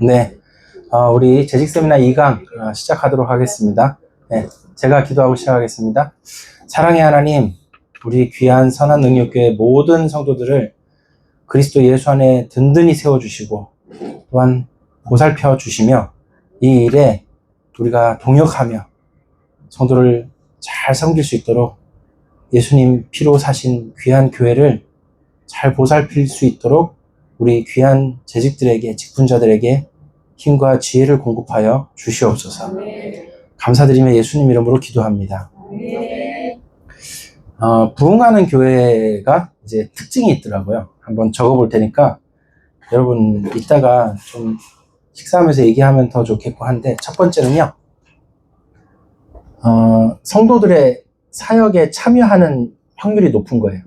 네, 우리 재직 세미나 2강 시작하도록 하겠습니다. 네, 제가 기도하고 시작하겠습니다. 사랑의 하나님, 우리 귀한 선한 능력교회 모든 성도들을 그리스도 예수 안에 든든히 세워주시고 또한 보살펴 주시며 이 일에 우리가 동역하며 성도를 잘 섬길 수 있도록 예수님 피로 사신 귀한 교회를 잘 보살필 수 있도록 우리 귀한 재직들에게, 직분자들에게 힘과 지혜를 공급하여 주시옵소서. 감사드리며 예수님 이름으로 기도합니다. 부흥하는 교회가 이제 특징이 있더라고요. 한번 적어볼 테니까 여러분 이따가 좀 식사하면서 얘기하면 더 좋겠고 한데, 첫 번째는요, 성도들의 사역에 참여하는 확률이 높은 거예요.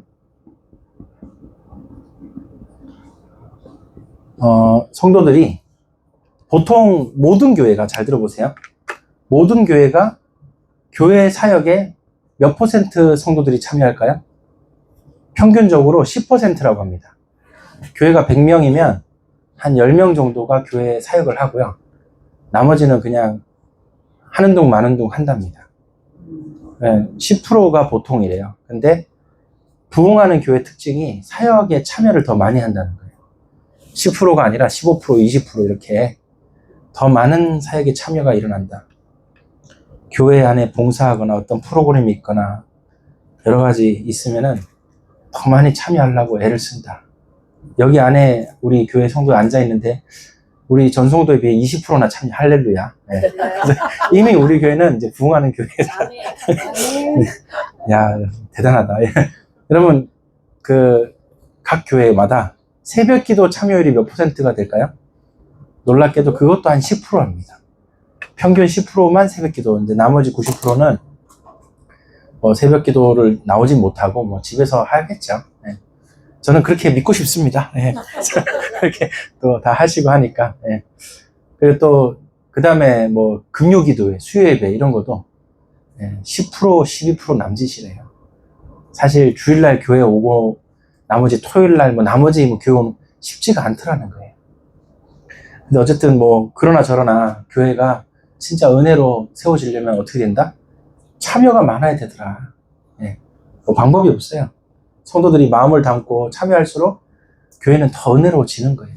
성도들이 보통 모든 교회가, 잘 들어보세요, 모든 교회가 교회 사역에 몇 퍼센트 성도들이 참여할까요? 평균적으로 10%라고 합니다. 교회가 100명이면 한 10명 정도가 교회 사역을 하고요. 나머지는 그냥 하는 둥 마는 둥 한답니다. 10%가 보통이래요. 근데 부흥하는 교회 특징이 사역에 참여를 더 많이 한다는 거예요. 10%가 아니라 15%, 20% 이렇게 더 많은 사역에 참여가 일어난다. 교회 안에 봉사하거나 어떤 프로그램이 있거나 여러 가지 있으면은 더 많이 참여하려고 애를 쓴다. 여기 안에 우리 교회 성도 앉아 있는데 우리 전 성도에 비해 20%나 참여, 할렐루야. 네. 이미 우리 교회는 이제 부흥하는 교회다. 야, 대단하다. 여러분, 각 교회마다 새벽 기도 참여율이 몇 퍼센트가 될까요? 놀랍게도 그것도 한 10%입니다. 평균 10%만 새벽 기도, 이제 나머지 90%는 새벽 기도를 나오진 못하고 집에서 하겠죠. 네. 저는 그렇게 믿고 싶습니다. 네. 그렇게 또 다 하시고 하니까. 네. 그리고 또 그 다음에 금요 기도회, 수요 예배 이런 것도 10%, 12% 남짓이래요. 사실 주일날 교회 오고 나머지 토요일날 나머지 교회 오면 쉽지가 않더라는 거예요. 근데 어쨌든 그러나 저러나 교회가 진짜 은혜로 세워지려면 어떻게 된다? 참여가 많아야 되더라. 네. 방법이 없어요. 성도들이 마음을 담고 참여할수록 교회는 더 은혜로워지는 거예요.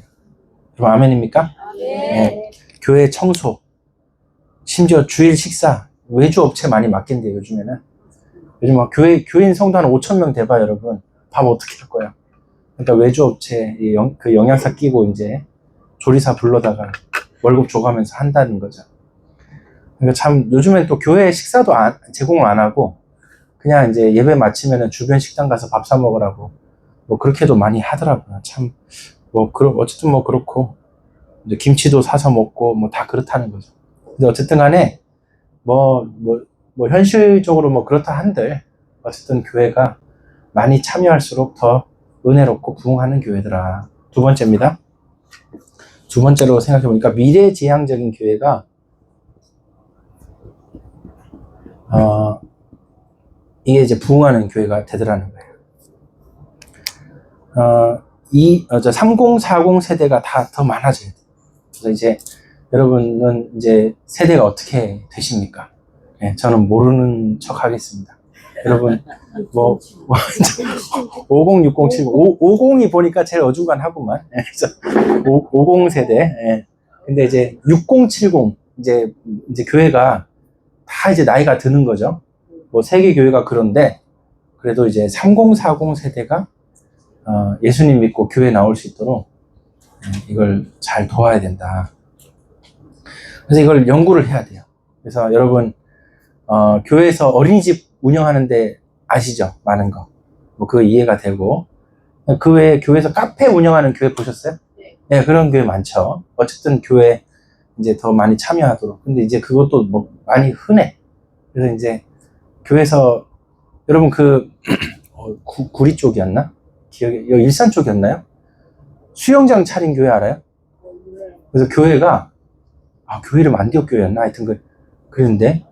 여러분 아멘입니까? 네. 교회 청소, 심지어 주일 식사, 외주 업체 많이 맡긴대요. 요즘에는. 요즘 교인 성도 한 5,000명 돼봐 여러분. 밥 어떻게 할 거야? 그러니까 외주 업체 그 영양사 끼고 이제 조리사 불러다가 월급 줘가면서 한다는 거죠. 그러니까 참 요즘엔 또 교회 식사도 제공을 안 하고 그냥 이제 예배 마치면은 주변 식당 가서 밥 사 먹으라고 그렇게도 많이 하더라고요. 참 어쨌든 그렇고 이제 김치도 사서 먹고 다 그렇다는 거죠. 근데 어쨌든 간에 현실적으로 그렇다 한들 어쨌든 교회가 많이 참여할수록 더 은혜롭고 부흥하는 교회더라. 두 번째입니다. 두 번째로 생각해보니까 미래지향적인 교회가 이게 이제 부흥하는 교회가 되더라는 거예요. 3040 세대가 다 더 많아져야 돼요. 그래서 이제 여러분은 이제 세대가 어떻게 되십니까? 네, 저는 모르는 척 하겠습니다. 여러분 50, 60, 70, 50이 보니까 제일 어중간하구만. 50 세대. 근데 이제 60, 70 이제 교회가 다 이제 나이가 드는 거죠. 세계 교회가 그런데 그래도 이제 3040 세대가 예수님 믿고 교회 나올 수 있도록 이걸 잘 도와야 된다. 그래서 이걸 연구를 해야 돼요. 그래서 여러분 교회에서 어린이집 운영하는데 아시죠? 많은 거. 그거 이해가 되고, 그 외에 교회에서 카페 운영하는 교회 보셨어요? 네, 그런 교회 많죠. 어쨌든 교회 이제 더 많이 참여하도록. 근데 이제 그것도 많이 흔해. 그래서 이제 교회에서 여러분 구리 쪽이었나? 기억이 여기 일산 쪽이었나요? 수영장 차린 교회 알아요? 그래서 교회가 교회 이름 안디옥 교회였나? 하여튼 그랬는데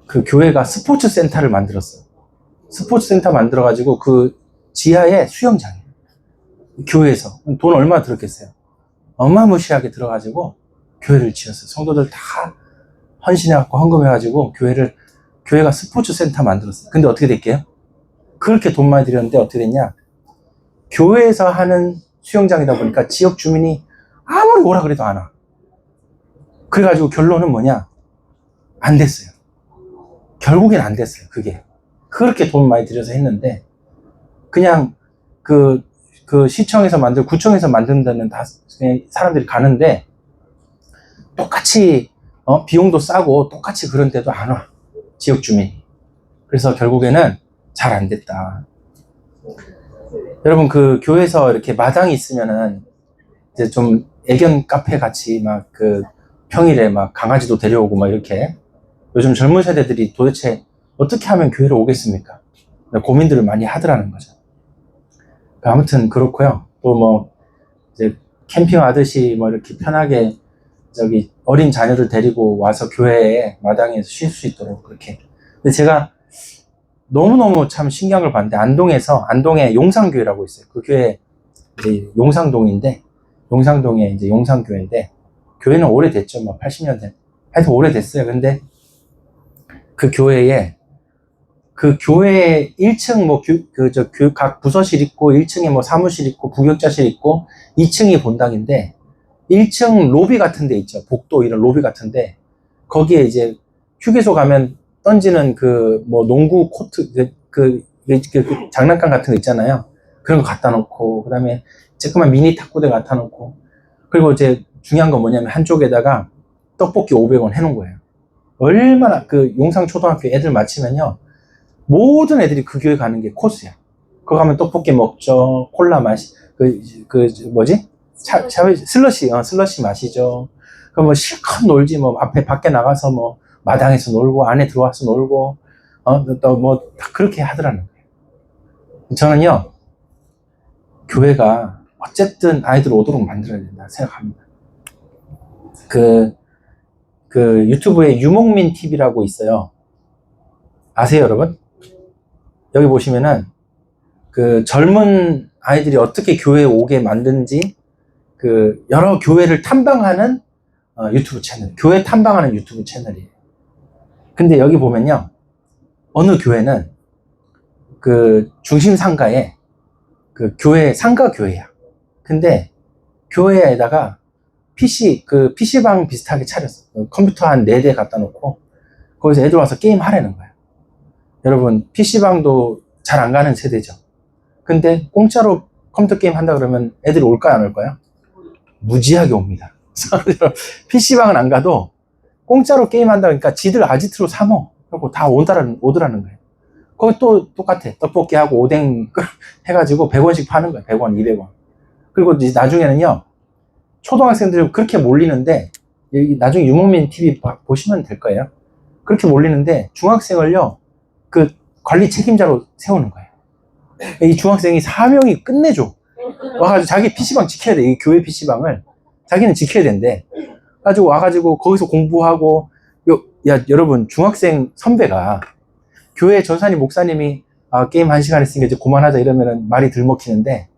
그 교회가 스포츠 센터를 만들었어요. 스포츠 센터 만들어가지고 그 지하에 수영장이에요. 교회에서 돈 얼마 들었겠어요? 어마무시하게 들어가지고 교회를 지었어요. 성도들 다 헌신해갖고 헌금해가지고 교회가 스포츠 센터 만들었어요. 근데 어떻게 됐게요? 그렇게 돈 많이 들였는데 어떻게 됐냐? 교회에서 하는 수영장이다 보니까 지역 주민이 아무리 오라 그래도 안 와. 그래가지고 결론은 뭐냐? 안 됐어요. 결국엔 안 됐어요. 그게. 그렇게 돈 많이 들여서 했는데, 그냥 그 시청에서 구청에서 만든 데는 다 그냥 사람들이 가는데, 똑같이, 비용도 싸고 똑같이 그런데도 안 와. 지역 주민이. 그래서 결국에는 잘 안 됐다. 여러분, 그 교회에서 이렇게 마당이 있으면은, 이제 좀 애견 카페 같이 막 평일에 막 강아지도 데려오고 막 이렇게, 요즘 젊은 세대들이 도대체 어떻게 하면 교회를 오겠습니까? 고민들을 많이 하더라는 거죠. 아무튼 그렇고요. 또 뭐 이제 캠핑 하듯이 뭐 이렇게 편하게 저기 어린 자녀들 데리고 와서 교회에 마당에서 쉴 수 있도록 그렇게. 근데 제가 너무너무 참 신기한 걸 봤는데, 안동에 용산교회라고 있어요. 그 교회 이제 용산동에 이제 용산교회인데, 교회는 오래됐죠. 뭐 80년 된. 하여튼 오래됐어요. 근데 그 교회에 1층 각 부서실 있고, 1층에 뭐 사무실 있고, 부격자실 있고, 2층이 본당인데, 1층 로비 같은 데 있죠. 복도 이런 로비 같은데, 거기에 이제 휴게소 가면 던지는 뭐 농구 코트, 장난감 같은 거 있잖아요. 그런 거 갖다 놓고, 그 다음에 조그만 미니 탁구대 갖다 놓고, 그리고 이제 중요한 건 뭐냐면 한쪽에다가 떡볶이 500원 해놓은 거예요. 얼마나 용상초등학교 애들 마치면요, 모든 애들이 그 교회 가는 게 코스야. 거기 가면 떡볶이 먹죠. 콜라 슬러시 마시죠. 그럼 뭐 실컷 놀지, 뭐 밖에 나가서 뭐 마당에서 놀고, 안에 들어와서 놀고, 또 뭐 다 그렇게 하더라는 거예요. 저는요, 교회가 어쨌든 아이들 오도록 만들어야 된다 생각합니다. 유튜브에 유목민 TV라고 있어요. 아세요, 여러분? 여기 보시면은 젊은 아이들이 어떻게 교회에 오게 만든지 여러 교회를 탐방하는 유튜브 채널, 교회 탐방하는 유튜브 채널이에요. 근데 여기 보면요, 어느 교회는 중심 상가에 교회 상가 교회야. 근데 교회에다가 PC방 비슷하게 차렸어. 컴퓨터 한 4대 갖다 놓고 거기서 애들 와서 게임 하라는 거야. 여러분, PC방도 잘 안 가는 세대죠. 근데 공짜로 컴퓨터 게임 한다 그러면 애들이 올까요, 안 올까요? 무지하게 옵니다. PC방은 안 가도 공짜로 게임 한다 그러니까 지들 아지트로 사모. 그리고 다 오더라는 거예요. 거기 또 똑같아. 떡볶이 하고 오뎅 해가지고 100원씩 파는 거예요. 100원, 200원. 그리고 이제 나중에는요, 초등학생들이 그렇게 몰리는데, 나중에 유목민 TV 보시면 될 거예요. 그렇게 몰리는데, 중학생을요, 관리 책임자로 세우는 거예요. 이 중학생이 사명이 끝내줘. 와가지고 자기 PC방 지켜야 돼. 이 교회 PC방을. 자기는 지켜야 된대. 가지고 와가지고 거기서 공부하고, 여러분, 중학생 선배가 교회 전사님, 목사님이 게임 1시간 했으니까 이제 그만하자 이러면은 말이 덜 먹히는데,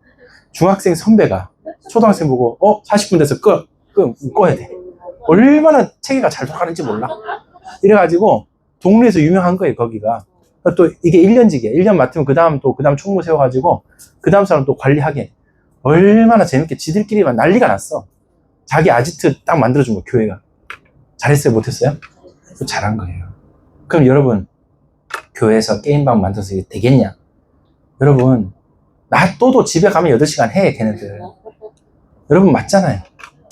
중학생 선배가 초등학생 보고 40분 돼서 꺼야 돼. 얼마나 체계가 잘 돌아가는지 몰라. 이래가지고 동네에서 유명한 거예요, 거기가. 또 이게 1년직이야. 1년 맡으면 그 다음 총무 세워가지고 그 다음 사람 또 관리하게. 얼마나 재밌게 지들끼리만 난리가 났어. 자기 아지트 딱 만들어준 거, 교회가. 잘했어요, 못했어요? 잘한 거예요. 그럼 여러분, 교회에서 게임방 만들어서 이게 되겠냐? 여러분, 놔둬도 집에 가면 8시간 해, 걔네들. 여러분, 맞잖아요.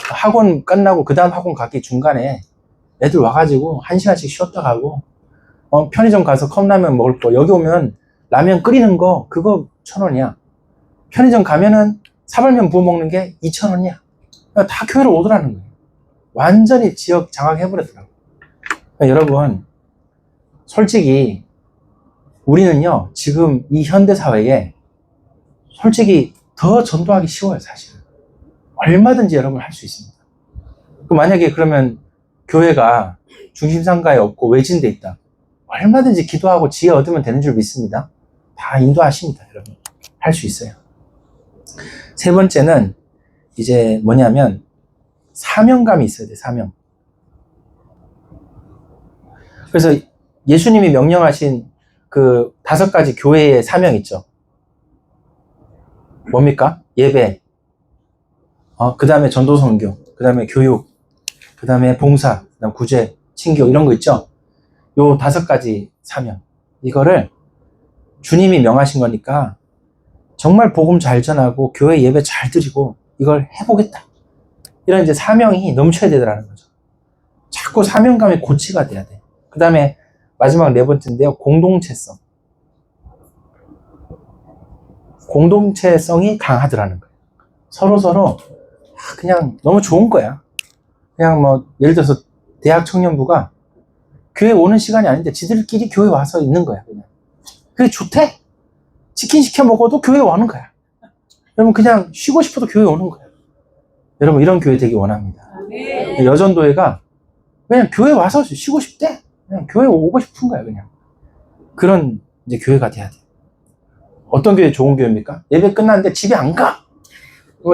학원 끝나고 그 다음 학원 가기 중간에 애들 와가지고 1시간씩 쉬었다 가고, 편의점 가서 컵라면 먹을 거, 여기 오면 라면 끓이는 거, 그거 1,000원이야. 편의점 가면은 사발면 부어 먹는 게 2,000원이야. 다 교회로 오더라는 거예요. 완전히 지역 장악해버렸더라고요. 여러분, 솔직히, 우리는요, 지금 이 현대사회에 솔직히 더 전도하기 쉬워요, 사실은. 얼마든지 여러분 할 수 있습니다. 만약에 그러면 교회가 중심상가에 없고 외진데 있다. 얼마든지 기도하고 지혜 얻으면 되는 줄 믿습니다. 다 인도하십니다, 여러분. 할 수 있어요. 세 번째는 이제 뭐냐면, 사명감이 있어야 돼, 사명. 그래서 예수님이 명령하신 그 5가지 교회의 사명 있죠. 뭡니까? 예배, 그 다음에 전도선교, 그 다음에 교육, 그 다음에 봉사, 그 다음 구제, 친교 이런 거 있죠. 요 5가지 사명. 이거를 주님이 명하신 거니까 정말 복음 잘 전하고 교회 예배 잘 드리고 이걸 해보겠다. 이런 이제 사명이 넘쳐야 되더라는 거죠. 자꾸 사명감이 고취가 돼야 돼. 그 다음에 마지막 4번째인데요. 공동체성. 공동체성이 강하더라는 거예요. 서로 그냥 너무 좋은 거야. 그냥 뭐 예를 들어서 대학 청년부가 교회 오는 시간이 아닌데 지들끼리 교회 와서 있는 거야. 그냥 그게 좋대. 치킨 시켜 먹어도 교회 오는 거야. 여러분 그냥 쉬고 싶어도 교회 오는 거야. 여러분 이런 교회 되기 원합니다. 여전도회가 그냥 교회 와서 쉬고 싶대. 그냥 교회 오고 싶은 거야. 그냥 그런 이제 교회가 돼야 돼. 어떤 교회 좋은 교회입니까? 예배 끝났는데 집에 안 가.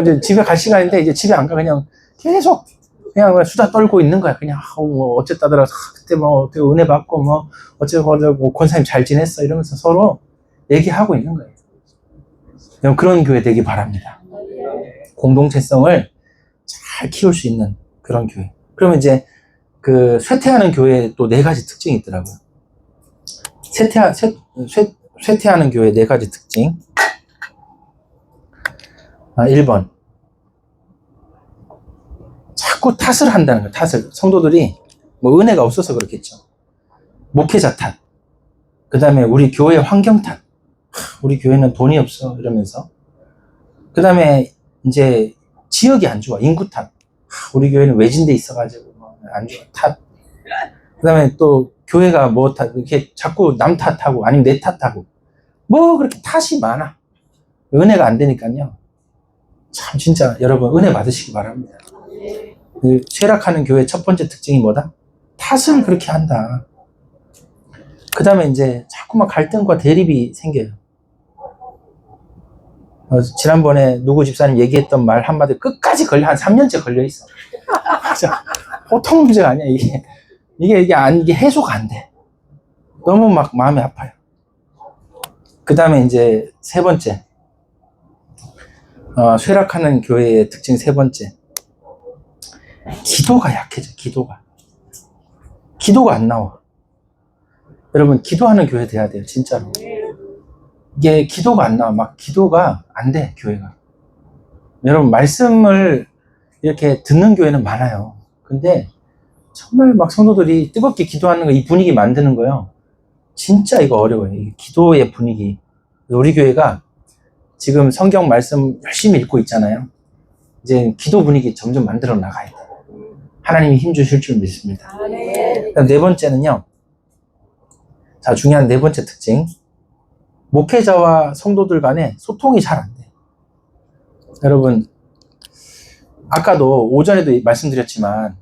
이제 집에 갈 시간인데 이제 집에 안 가. 그냥 계속 그냥 수다 떨고 있는 거야. 그냥 뭐 어쨌다더라. 그때 뭐 어떻게 은혜 받고 뭐 어쩌고 뭐 권사님 잘 지냈어 이러면서 서로 얘기하고 있는 거예요. 여러분 그런 교회 되기 바랍니다. 공동체성을 잘 키울 수 있는 그런 교회. 그러면 이제 그 쇠퇴하는 교회에 또 4가지 특징이 있더라고요. 쇠퇴하는 교회 4가지 특징. 1번. 자꾸 탓을 한다는 거예요. 탓을. 성도들이 뭐 은혜가 없어서 그렇겠죠. 목회자 탓. 그 다음에 우리 교회 환경 탓. 우리 교회는 돈이 없어. 이러면서. 그 다음에 이제 지역이 안 좋아. 인구 탓. 우리 교회는 외진데 있어가지고 안 좋아. 탓. 그 다음에 또 교회가 뭐 탓. 이렇게 자꾸 남 탓하고 아니면 내 탓하고. 뭐 그렇게 탓이 많아. 은혜가 안 되니까요. 참 진짜 여러분 은혜 받으시기 바랍니다. 그 쇠락하는 교회의 첫 번째 특징이 뭐다? 탓을 그렇게 한다. 그 다음에 이제 자꾸만 갈등과 대립이 생겨요. 지난번에 누구 집사님 얘기했던 말 한마디 끝까지 한 3년째 걸려있어. 보통 문제가 아니야, 이게. 이게 해소가 안 돼. 너무 막 마음이 아파요. 그 다음에 이제 3번째. 쇠락하는 교회의 특징 3번째. 기도가 약해져, 기도가 안 나와. 여러분, 기도하는 교회 돼야 돼요, 진짜로. 이게 기도가 안 나와. 막 기도가 안 돼, 교회가. 여러분, 말씀을 이렇게 듣는 교회는 많아요. 근데 정말 막 성도들이 뜨겁게 기도하는 거, 이 분위기 만드는 거요. 진짜 이거 어려워요. 이 기도의 분위기. 우리 교회가 지금 성경 말씀 열심히 읽고 있잖아요. 이제 기도 분위기 점점 만들어 나가야 돼요. 하나님이 힘 주실 줄 믿습니다. 그다음 4번째는요. 자, 중요한 4번째 특징. 목회자와 성도들 간에 소통이 잘 안 돼. 여러분, 아까도 오전에도 말씀드렸지만,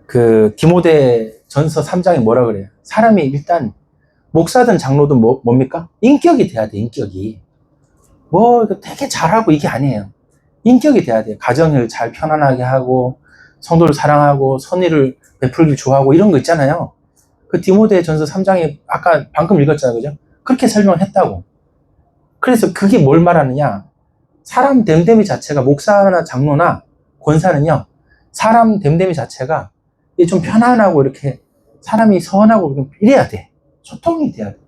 그 디모데 전서 3장에 뭐라 그래요? 사람이 일단 목사든 장로든 뭡니까? 인격이 돼야 돼, 인격이. 뭐 되게 잘하고 이게 아니에요. 인격이 돼야 돼요. 가정을 잘 편안하게 하고 성도를 사랑하고 선의를 베풀길 좋아하고 이런 거 있잖아요. 그 디모데 전서 3장에 아까 방금 읽었잖아요. 그죠? 그렇게 설명했다고. 그래서 그게 뭘 말하느냐? 사람 됨됨이 자체가 목사나 장로나 권사는요. 사람 됨됨이 자체가 좀 편안하고 이렇게 사람이 선하고 이래야 돼. 소통이 돼야 돼.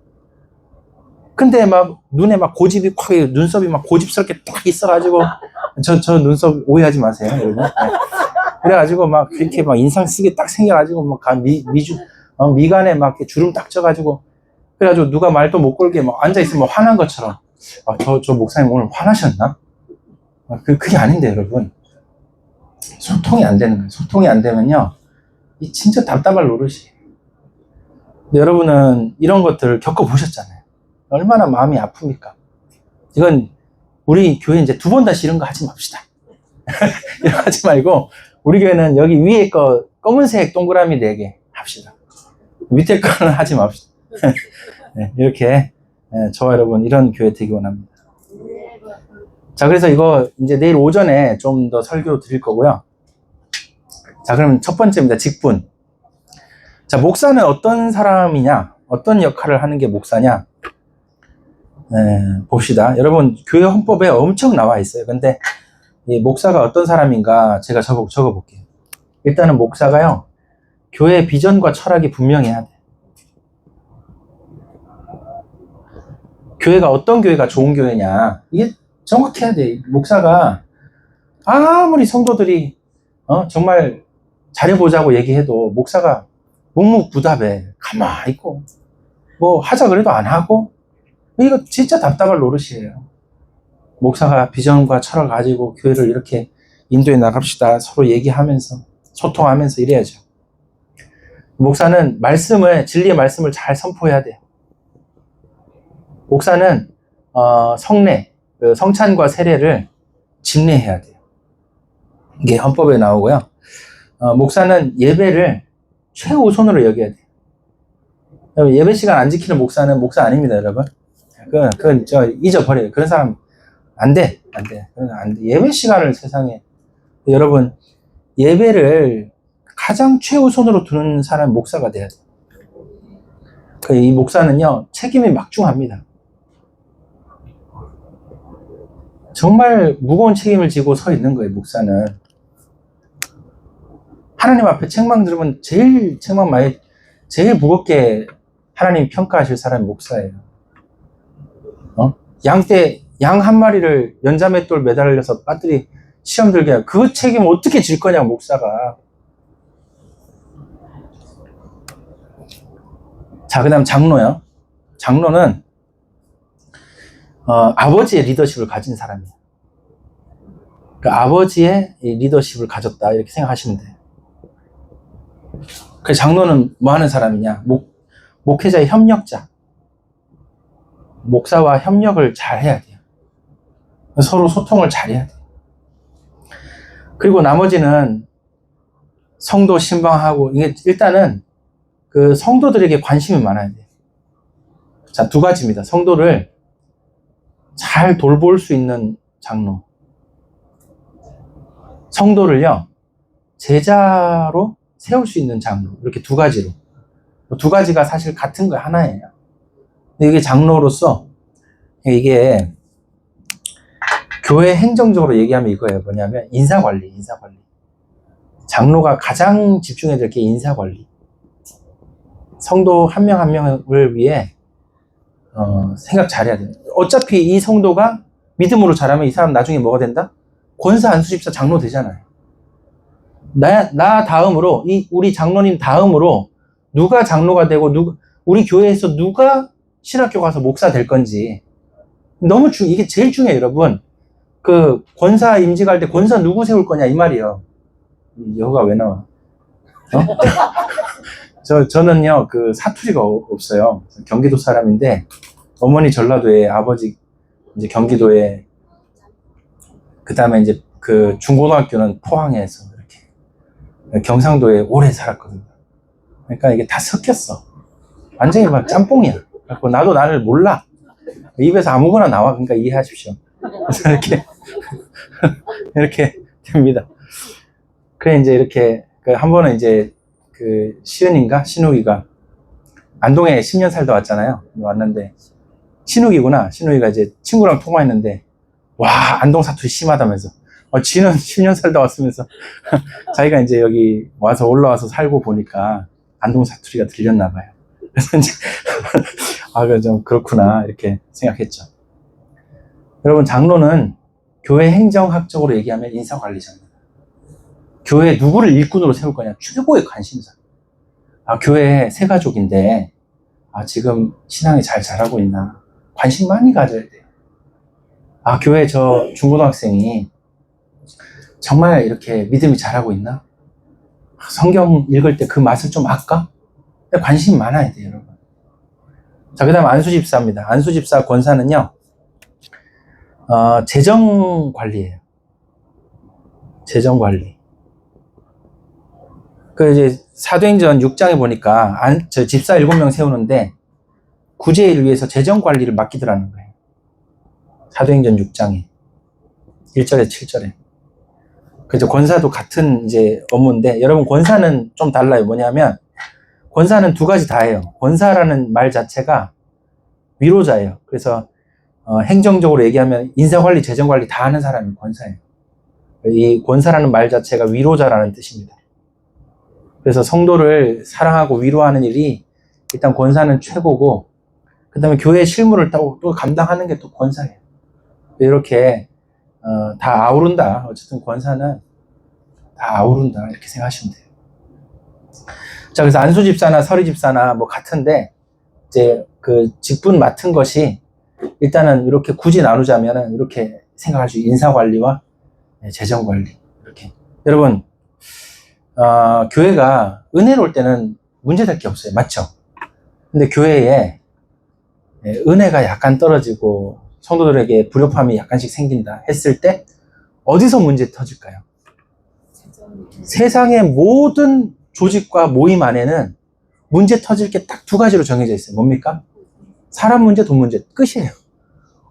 근데 막 눈에 막 고집이 콱, 눈썹이 막 고집스럽게 딱 있어가지고 저 눈썹 오해하지 마세요, 여러분. 네. 그래가지고 막 이렇게 막 인상 쓰게 딱 생겨가지고 막 미간에 막 이렇게 주름 딱 쪄가지고 그래가지고 누가 말도 못 걸게 막 앉아있으면 화난 것처럼 저 목사님 오늘 화나셨나? 그게 아닌데, 여러분. 소통이 안 되는 거예요. 소통이 안 되면요. 이 진짜 답답할 노릇이에요. 여러분은 이런 것들을 겪어보셨잖아요. 얼마나 마음이 아픕니까? 이건 우리 교회 이제 2번 다시 이런 거 하지 맙시다. 이런 거 하지 말고 우리 교회는 여기 위에 거 검은색 동그라미 4개 합시다. 밑에 거는 하지 맙시다. 네, 이렇게 저와 여러분 이런 교회 되기 원합니다. 자, 그래서 이거 이제 내일 오전에 좀 더 설교 드릴 거고요. 자, 그럼 첫 번째입니다. 직분. 자, 목사는 어떤 사람이냐? 어떤 역할을 하는 게 목사냐? 봅시다. 여러분, 교회 헌법에 엄청 나와 있어요. 근데 이 목사가 어떤 사람인가 제가 적어볼게요. 일단은 목사가요, 교회 비전과 철학이 분명해야 돼. 교회가 어떤 교회가 좋은 교회냐, 이게 정확해야 돼. 목사가 아무리 성도들이 정말 잘해보자고 얘기해도 목사가 묵묵부답해. 가만히 있고 뭐 하자 그래도 안 하고, 이거 진짜 답답할 노릇이에요. 목사가 비전과 철학을 가지고 교회를 이렇게 인도해 나갑시다. 서로 얘기하면서 소통하면서 이래야죠. 목사는 진리의 말씀을 잘 선포해야 돼요. 목사는 성례, 성찬과 세례를 집례해야 돼요. 이게 헌법에 나오고요. 목사는 예배를 최우선으로 여겨야 돼요. 예배 시간 안 지키는 목사는 목사 아닙니다, 여러분. 그건 잊어버려요. 그런 사람 안 돼. 그건 안 돼. 예배 시간을 세상에, 여러분, 예배를 가장 최우선으로 두는 사람이 목사가 돼야 돼요. 이 목사는요, 책임이 막중합니다. 정말 무거운 책임을 지고 서 있는 거예요, 목사는. 하나님 앞에 책망 들으면 제일 무겁게 하나님 평가하실 사람이 목사예요. 양 한 마리를 연자맷돌 매달려서 빠뜨리 시험 들게 하고, 그 책임을 어떻게 질 거냐, 목사가. 자, 그 다음 장로요. 장로는 아버지의 리더십을 가진 사람이에요. 그러니까 아버지의 리더십을 가졌다, 이렇게 생각하시면 돼요. 그래서 장로는 뭐 하는 사람이냐? 목회자의 협력자. 목사와 협력을 잘 해야 돼요. 서로 소통을 잘 해야 돼요. 그리고 나머지는 성도 신방하고, 이게 일단은 그 성도들에게 관심이 많아야 돼요. 자, 두 가지입니다. 성도를 잘 돌볼 수 있는 장로. 성도를요, 제자로 세울 수 있는 장로. 이렇게 두 가지로. 두 가지가 사실 같은 거 하나예요. 근데 이게 장로로서, 이게 교회 행정적으로 얘기하면 이거예요. 뭐냐면 인사관리. 장로가 가장 집중해야 될 게 인사관리. 성도 한 명 한 명을 위해 생각 잘해야 돼요. 어차피 이 성도가 믿음으로 자라면 이 사람 나중에 뭐가 된다? 권사, 안수집사, 장로 되잖아요. 나 다음으로, 우리 장로님 다음으로 누가 장로가 되고, 우리 교회에서 누가 신학교 가서 목사 될 건지. 이게 제일 중요해요, 여러분. 그 권사 임직할 때 권사 누구 세울 거냐, 이 말이에요. 여호가 왜 나와? 저는요, 그 사투리가 없어요. 경기도 사람인데, 어머니 전라도에, 아버지 이제 경기도에, 그 다음에 이제 그 중고등학교는 포항에서 이렇게, 경상도에 오래 살았거든요. 그러니까 이게 다 섞였어. 완전히 막 짬뽕이야. 그래서 나도 나를 몰라. 입에서 아무거나 나와. 그러니까 이해하십시오. 그래서 이렇게 됩니다. 그래, 이제 이렇게, 한 번은 이제, 신욱이가, 안동에 10년 살다 왔잖아요. 왔는데, 신욱이가 이제 친구랑 통화했는데, 와, 안동 사투리 심하다면서. 지는 10년 살다 왔으면서, 자기가 이제 여기 올라와서 살고 보니까, 안동 사투리가 들렸나 봐요. 그래서 이제, 그래, 좀 그렇구나, 이렇게 생각했죠. 여러분, 장로는 교회 행정학적으로 얘기하면 인사관리자입니다. 교회 누구를 일꾼으로 세울 거냐, 최고의 관심사. 교회 새 가족인데, 지금 신앙이 잘 자라고 있나, 관심 많이 가져야 돼요. 교회 저 중고등학생이 정말 이렇게 믿음이 자라고 있나? 성경 읽을 때 그 맛을 좀 알까? 관심 많아야 돼요, 여러분. 자, 그 다음 안수집사입니다. 안수집사 권사는요, 재정관리예요. 재정관리. 이제 사도행전 6장에 보니까 집사 7명 세우는데 구제를 위해서 재정관리를 맡기더라는 거예요. 사도행전 6장에 1절에 7절에. 그죠? 권사도 같은 이제 업무인데, 여러분, 권사는 좀 달라요. 뭐냐면, 권사는 두 가지 다 해요. 권사라는 말 자체가 위로자예요. 그래서, 행정적으로 얘기하면 인사관리, 재정관리 다 하는 사람이 권사예요. 이 권사라는 말 자체가 위로자라는 뜻입니다. 그래서 성도를 사랑하고 위로하는 일이 일단 권사는 최고고, 그 다음에 교회 실무를 또 감당하는 게 또 권사예요. 이렇게 다 아우른다. 어쨌든 권사는 다 아우른다. 이렇게 생각하시면 돼요. 자, 그래서 안수 집사나 서리 집사나 뭐 같은데, 이제 그 직분 맡은 것이 일단은 이렇게 굳이 나누자면은 이렇게 생각할 수 있어요. 인사관리와 재정관리. 이렇게. 여러분, 교회가 은혜로울 때는 문제될 게 없어요. 맞죠? 근데 교회에 은혜가 약간 떨어지고 성도들에게 불협화음이 약간씩 생긴다 했을 때 어디서 문제 터질까요? 세상의 모든 조직과 모임 안에는 문제 터질 게 딱 두 가지로 정해져 있어요. 뭡니까? 사람 문제, 돈 문제. 끝이에요.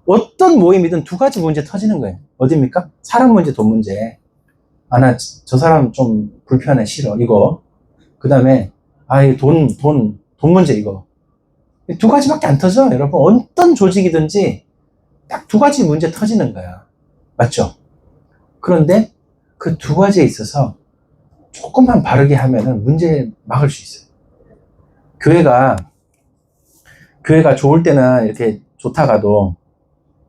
어떤 모임이든 두 가지 문제 터지는 거예요. 어디입니까? 사람 문제, 돈 문제. 나 저 사람 좀 불편해, 싫어, 이거. 그 다음에, 돈 문제, 이거. 두 가지밖에 안 터져, 여러분. 어떤 조직이든지 딱 두 가지 문제 터지는 거야. 맞죠? 그런데 그 두 가지에 있어서 조금만 바르게 하면은 문제 막을 수 있어요. 교회가 좋을 때는 이렇게 좋다가도,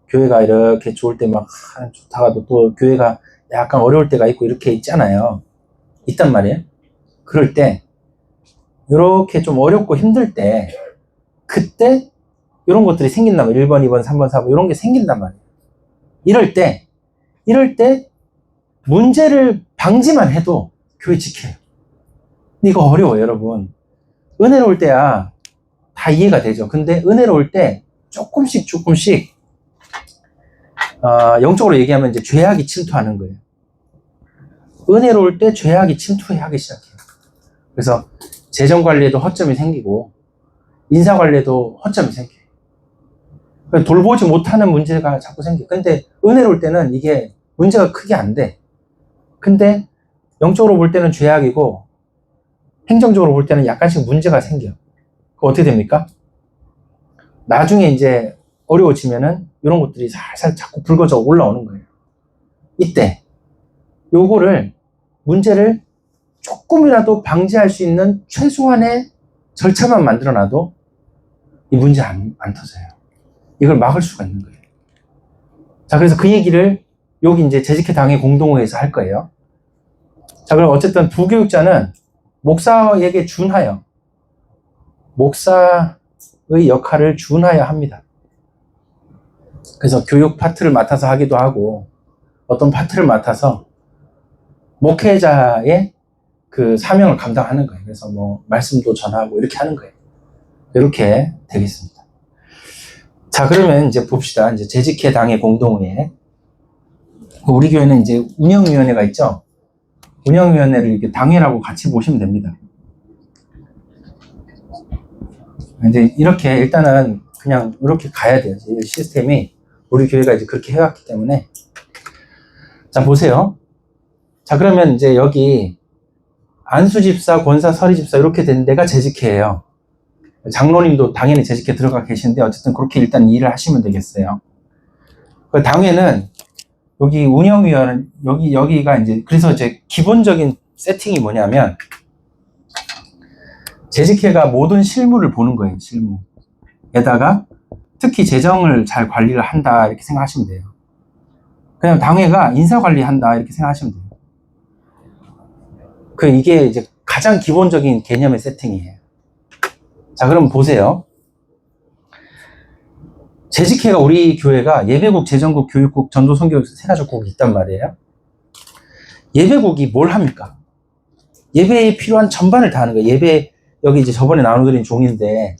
교회가 이렇게 좋을 때 막 좋다가도 또 교회가 약간 어려울 때가 있고 이렇게 있잖아요. 있단 말이에요. 그럴 때, 이렇게 좀 어렵고 힘들 때, 그때 이런 것들이 생긴단 말이에요. 1번, 2번, 3번, 4번 이런 게 생긴단 말이에요. 이럴 때 문제를 방지만 해도 교회 지켜요. 이거 어려워요, 여러분. 은혜로울 때야 다 이해가 되죠. 근데 은혜로울 때 조금씩 영적으로 얘기하면 이제 죄악이 침투하는 거예요. 은혜로울 때 죄악이 침투하기 시작해요. 그래서 재정관리에도 허점이 생기고 인사관리에도 허점이 생겨요. 돌보지 못하는 문제가 자꾸 생겨요. 근데 은혜로울 때는 이게 문제가 크게 안 돼. 근데 영적으로 볼 때는 죄악이고 행정적으로 볼 때는 약간씩 문제가 생겨. 어떻게 됩니까? 나중에 이제 어려워지면은 이런 것들이 살살 자꾸 불거져 올라오는 거예요. 이때 요거를 문제를 조금이라도 방지할 수 있는 최소한의 절차만 만들어놔도 이 문제 안 터져요. 이걸 막을 수가 있는 거예요. 자, 그래서 그 얘기를 여기 이제 재직회 당의 공동회에서 할 거예요. 자, 그럼 어쨌든 부교육자는 목사에게 준하여, 목사의 역할을 준하여 합니다. 그래서 교육 파트를 맡아서 하기도 하고, 어떤 파트를 맡아서 목회자의 그 사명을 감당하는 거예요. 그래서 뭐 말씀도 전하고 이렇게 하는 거예요. 이렇게 되겠습니다. 자, 그러면 이제 봅시다. 이제 재직회 당의 공동회. 우리 교회는 이제 운영위원회가 있죠. 운영위원회를 이렇게 당회라고 같이 보시면 됩니다. 이제 이렇게 일단은 그냥 이렇게 가야 돼요. 시스템이 우리 교회가 이제 그렇게 해왔기 때문에. 자, 보세요. 자, 그러면 이제 여기 안수집사, 권사, 서리집사 이렇게 된 데가 재직회예요. 장로님도 당연히 재직회 들어가 계신데 어쨌든 그렇게 일단 일을 하시면 되겠어요. 그 당회는 여기 운영위원, 여기가 이제, 그래서 이제 기본적인 세팅이 뭐냐면, 재직회가 모든 실무를 보는 거예요, 실무. 에다가, 특히 재정을 잘 관리를 한다, 이렇게 생각하시면 돼요. 그냥 당회가 인사관리 한다, 이렇게 생각하시면 돼요. 이게 이제 가장 기본적인 개념의 세팅이에요. 자, 그럼 보세요. 재직회가 우리 교회가 예배국, 재정국, 교육국, 전도, 선교 세 가지국이 있단 말이에요. 예배국이 뭘 합니까? 예배에 필요한 전반을 다 하는 거예요. 예배, 여기 이제 저번에 나눠드린 종인데,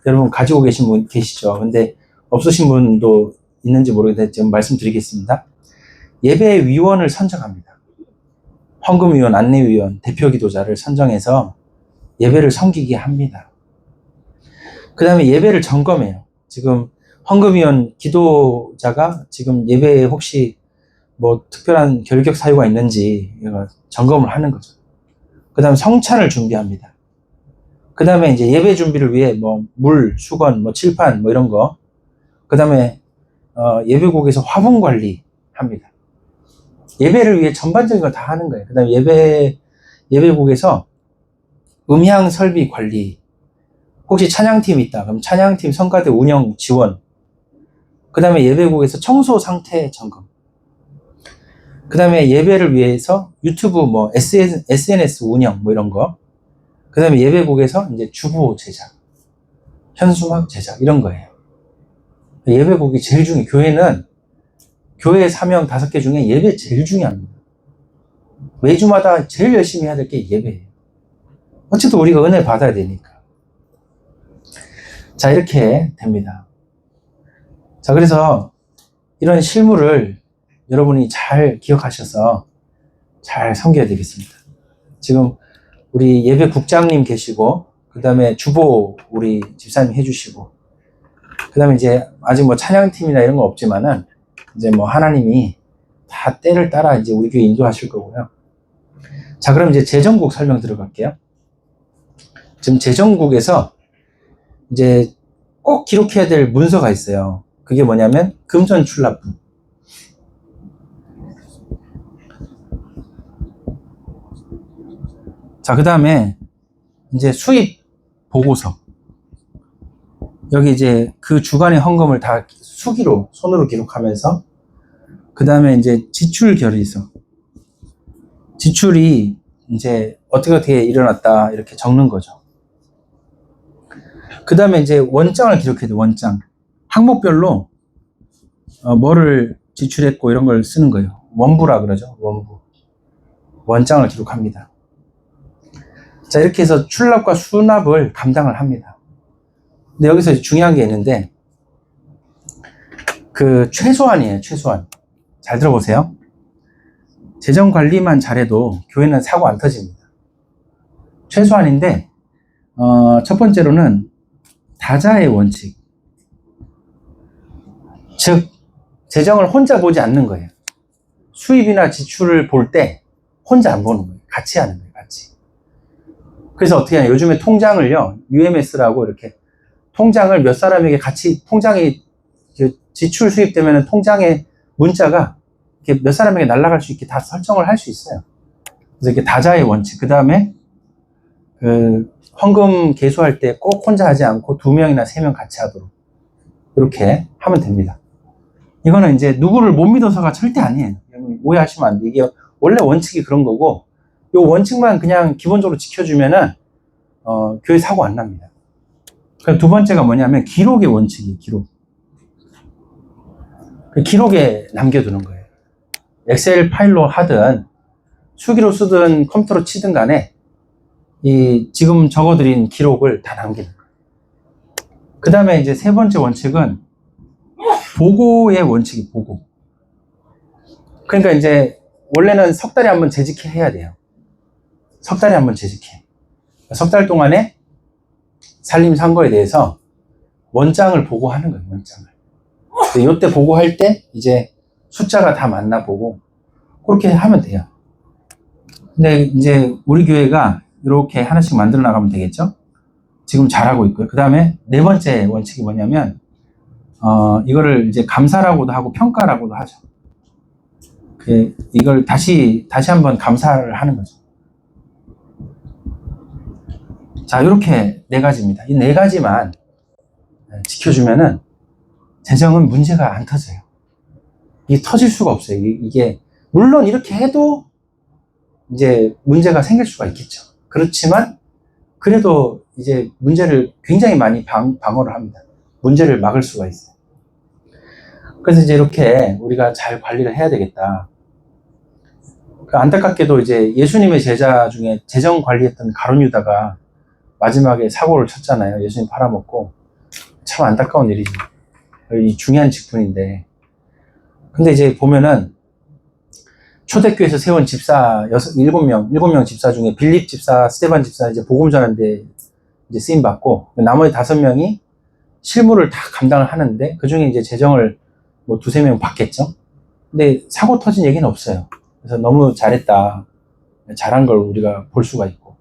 여러분 가지고 계신 분 계시죠? 근데 없으신 분도 있는지 모르겠는데, 지금 말씀드리겠습니다. 예배 위원을 선정합니다. 헌금위원, 안내위원, 대표기도자를 선정해서 예배를 섬기게 합니다. 그 다음에 예배를 점검해요. 지금 헌금위원 기도자가 지금 예배에 혹시 뭐 특별한 결격 사유가 있는지 점검을 하는 거죠. 그 다음에 성찬을 준비합니다. 그 다음에 이제 예배 준비를 위해 뭐 물, 수건, 뭐 칠판 뭐 이런 거. 그 다음에 예배국에서 화분 관리 합니다. 예배를 위해 전반적인 걸 다 하는 거예요. 그 다음에 예배국에서 음향 설비 관리. 혹시 찬양팀이 있다. 그럼 찬양팀 성가대 운영 지원. 그 다음에 예배국에서 청소 상태 점검. 그 다음에 예배를 위해서 유튜브 뭐 SNS 운영 뭐 이런 거. 그 다음에 예배국에서 이제 주보 제작, 현수막 제작 이런 거예요. 예배국이 제일 중요해요. 교회는 교회 사명 5개 중에 예배 제일 중요합니다. 매주마다 제일 열심히 해야 될 게 예배예요. 어쨌든 우리가 은혜 받아야 되니까. 자, 이렇게 됩니다. 자, 그래서 이런 실무를 여러분이 잘 기억하셔서 잘 섬겨야 되겠습니다. 지금 우리 예배국장님 계시고, 그 다음에 주보 우리 집사님 해주시고, 그 다음에 이제 아직 뭐 찬양팀이나 이런 거 없지만은 이제 뭐 하나님이 다 때를 따라 이제 우리 교회 인도하실 거고요. 자, 그럼 이제 재정국 설명 들어갈게요. 지금 재정국에서 이제 꼭 기록해야 될 문서가 있어요. 그게 뭐냐면 금전 출납부. 자, 그 다음에 이제 수입 보고서. 여기 이제 그 주간의 헌금을 다 수기로, 손으로 기록하면서, 그 다음에 이제 지출 결의서. 지출이 이제 어떻게 일어났다, 이렇게 적는 거죠. 그 다음에 이제 원장을 기록해야 돼, 원장. 항목별로, 뭐를 지출했고 이런 걸 쓰는 거예요. 원부라 그러죠, 원부. 원장을 기록합니다. 자, 이렇게 해서 출납과 수납을 감당을 합니다. 근데 여기서 중요한 게 있는데, 그 최소한이에요, 최소한. 잘 들어보세요. 재정 관리만 잘해도 교회는 사고 안 터집니다. 최소한인데, 첫 번째로는 다자의 원칙. 즉, 재정을 혼자 보지 않는 거예요. 수입이나 지출을 볼 때 혼자 안 보는 거예요. 같이 하는 거예요, 같이. 그래서 어떻게 하냐, 요즘에 통장을요, UMS라고 이렇게 통장을 몇 사람에게 같이, 통장이 지출 수입되면 통장에 문자가 이렇게 몇 사람에게 날아갈 수 있게 다 설정을 할 수 있어요. 그래서 이렇게 다자의 원칙. 그 다음에 그 헌금 계수할 때 꼭 혼자 하지 않고 2명이나 3명 같이 하도록 이렇게 하면 됩니다. 이거는 이제 누구를 못 믿어서가 절대 아니에요. 오해하시면 안 돼. 이게 원래 원칙이 그런 거고, 이 원칙만 그냥 기본적으로 지켜주면은 교회 사고 안 납니다. 그럼 두 번째가 뭐냐면 기록의 원칙이에요. 기록. 기록에 남겨두는 거예요. 엑셀 파일로 하든 수기로 쓰든 컴퓨터로 치든 간에 이 지금 적어드린 기록을 다 남기는 거예요. 그 다음에 이제 세 번째 원칙은 보고의 원칙이 보고. 그러니까 이제 원래는 석 달에 한 번 재직해야 돼요. 석 달에 한 번 재직해. 석 달 동안에 살림 산 거에 대해서 원장을 보고하는 거예요, 원장을. 이때 보고할 때 이제 숫자가 다 맞나 보고 그렇게 하면 돼요. 근데 이제 우리 교회가 이렇게 하나씩 만들어 나가면 되겠죠? 지금 잘하고 있고요. 그 다음에 네 번째 원칙이 뭐냐면 이거를 이제 감사라고도 하고 평가라고도 하죠. 이걸 다시 한번 감사를 하는 거죠. 자, 이렇게 네 가지입니다. 이 네 가지만 지켜주면은 재정은 문제가 안 터져요. 이게 터질 수가 없어요. 이게 물론 이렇게 해도 이제 문제가 생길 수가 있겠죠. 그렇지만 그래도 이제 문제를 굉장히 많이 방어를 합니다. 문제를 막을 수가 있어요. 그래서 이제 이렇게 우리가 잘 관리를 해야 되겠다. 안타깝게도 이제 예수님의 제자 중에 재정 관리했던 가룟 유다가 마지막에 사고를 쳤잖아요. 예수님 팔아먹고. 참 안타까운 일이죠. 이 중요한 직분인데. 근데 이제 보면은 초대교회에서 세운 집사 7명 집사 중에 빌립 집사, 스데반 집사 이제 복음 전하는데 이제 쓰임 받고, 나머지 5명이 실무를 다 감당을 하는데 그 중에 이제 재정을 뭐 2-3명 받겠죠. 근데 사고 터진 얘기는 없어요. 그래서 너무 잘했다. 잘한 걸 우리가 볼 수가 있고.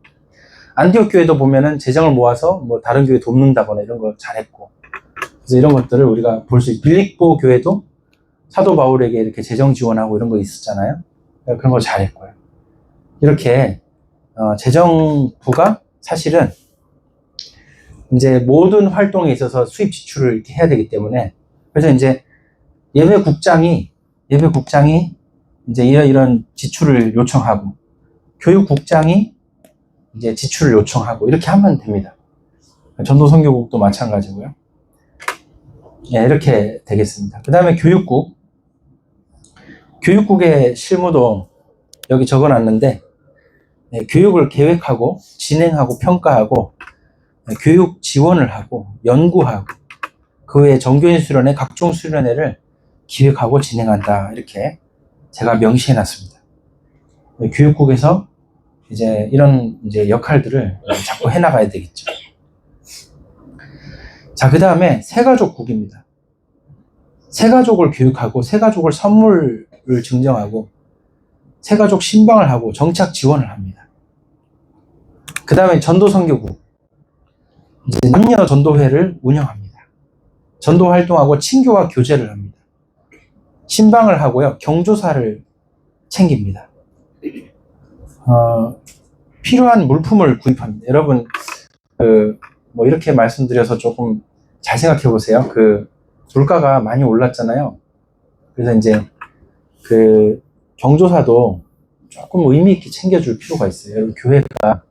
안디옥 교회도 보면은 재정을 모아서 뭐 다른 교회 돕는다거나 이런 거 잘했고. 그래서 이런 것들을 우리가 볼 수 있고. 빌립보 교회도 사도 바울에게 이렇게 재정 지원하고 이런 거 있었잖아요. 그런 거 잘했고요. 이렇게 재정부가 사실은 이제 모든 활동에 있어서 수입 지출을 이렇게 해야 되기 때문에, 그래서 이제 예배국장이 이제 이런 지출을 요청하고, 교육국장이 이제 지출을 요청하고, 이렇게 하면 됩니다. 전도선교국도 마찬가지고요. 예, 이렇게 되겠습니다. 그 다음에 교육국의 실무도 여기 적어놨는데, 네, 교육을 계획하고 진행하고 평가하고 교육 지원을 하고 연구하고 그 외에 정교인 수련회, 각종 수련회를 기획하고 진행한다. 이렇게 제가 명시해 놨습니다. 교육국에서 이런 역할들을 자꾸 해 나가야 되겠죠. 자, 그 다음에 새가족국입니다. 새가족을 교육하고 새가족을 선물을 증정하고 새가족 신방을 하고 정착 지원을 합니다. 그 다음에 전도선교국, 남녀 전도회를 운영합니다. 전도 활동하고 친교와 교제를 합니다. 신방을 하고요, 경조사를 챙깁니다. 필요한 물품을 구입합니다. 여러분, 뭐 이렇게 말씀드려서 조금 잘 생각해 보세요. 물가가 많이 올랐잖아요. 그래서 이제 경조사도 조금 의미 있게 챙겨줄 필요가 있어요. 여러분, 교회가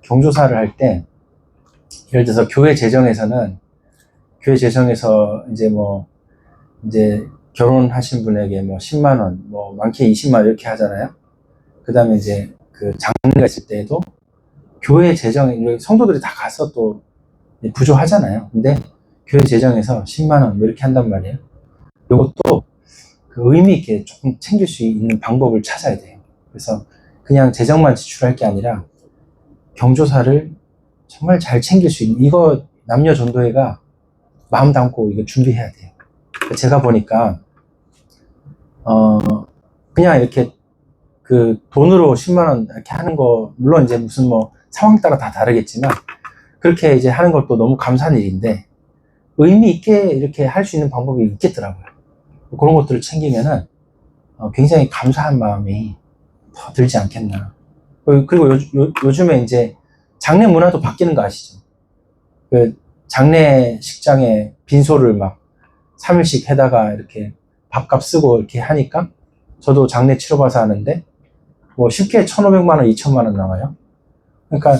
경조사를 할 때, 예를 들어서 교회 재정에서 결혼하신 분에게 뭐 10만원, 뭐 많게 20만원 이렇게 하잖아요. 그 다음에 장례가 있을 때에도 교회 재정에, 성도들이 다 가서 또 부조하잖아요. 근데 교회 재정에서 10만원 뭐 이렇게 한단 말이에요. 이것도 의미 있게 조금 챙길 수 있는 방법을 찾아야 돼요. 그래서 그냥 재정만 지출할 게 아니라 경조사를 정말 잘 챙길 수 있는, 이거 남녀 전도회가 마음 담고 이거 준비해야 돼요. 제가 보니까 그냥 이렇게 돈으로 10만원 이렇게 하는 거, 물론 이제 무슨 뭐 상황 따라 다 다르겠지만 그렇게 이제 하는 것도 너무 감사한 일인데 의미 있게 이렇게 할 수 있는 방법이 있겠더라고요. 그런 것들을 챙기면은 굉장히 감사한 마음이 더 들지 않겠나. 그리고 요즘에 이제 장례 문화도 바뀌는 거 아시죠? 장례식장에 빈소를 막 3일씩 해다가 이렇게 밥값 쓰고 이렇게 하니까, 저도 장례 치러봐서 하는데 뭐 쉽게 1,500만원, 2,000만원 나와요. 그러니까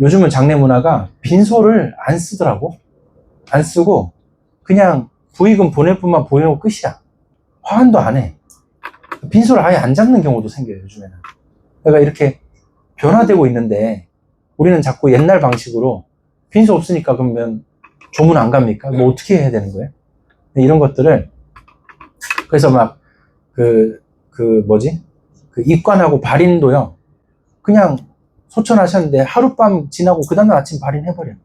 요즘은 장례 문화가 빈소를 안 쓰더라고. 안 쓰고 그냥 부의금 보낼 뿐만 보내고 끝이야. 화환도 안 해. 빈소를 아예 안 잡는 경우도 생겨요, 요즘에는. 그러니까 이렇게 변화되고 있는데 우리는 자꾸 옛날 방식으로 빈소 없으니까 그러면 조문 안 갑니까? 뭐 어떻게 해야 되는 거예요? 이런 것들을, 그래서 막 입관하고 발인도요, 그냥 소천하셨는데 하룻밤 지나고 그 다음날 아침 발인해버려요.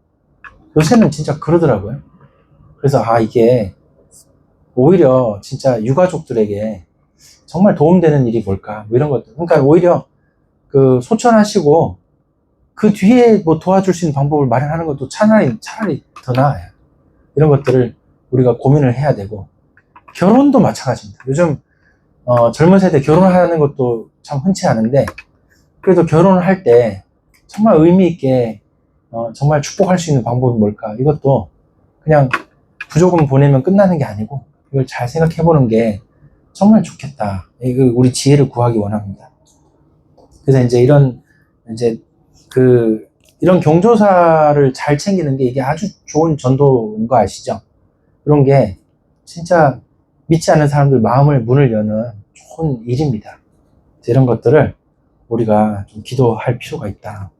요새는 진짜 그러더라고요. 그래서 이게 오히려 진짜 유가족들에게 정말 도움되는 일이 뭘까, 뭐 이런 것들. 그러니까 오히려 소천하시고 그 뒤에 뭐 도와줄 수 있는 방법을 마련하는 것도 차라리 더 나아요. 이런 것들을 우리가 고민을 해야 되고, 결혼도 마찬가지입니다. 요즘 젊은 세대 결혼하는 것도 참 흔치 않은데, 그래도 결혼을 할 때 정말 의미 있게 정말 축복할 수 있는 방법이 뭘까, 이것도 그냥 부조금 보내면 끝나는 게 아니고 이걸 잘 생각해 보는 게 정말 좋겠다. 우리 지혜를 구하기 원합니다. 그래서 이런 경조사를 잘 챙기는 게 이게 아주 좋은 전도인 거 아시죠? 그런 게 진짜 믿지 않는 사람들 마음을, 문을 여는 좋은 일입니다. 이런 것들을 우리가 좀 기도할 필요가 있다.